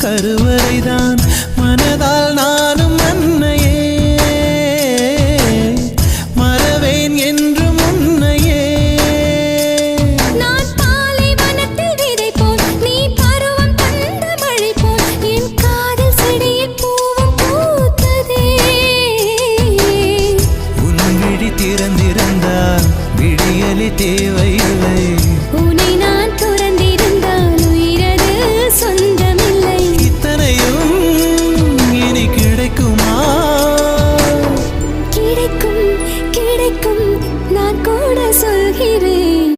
கருவறைதான் மனதால் நானும் அன்னையே மறவேன் என்று முன்னையே. நான் பாலைவனத்தில் விதை போல் நீ பருவம் தந்த மழை போல் என் காதல் செடியில் பூவும் பூத்ததே. உன் விழி திறந்திருந்தால் விடியலி தேவையில்லை. உன்னை நான்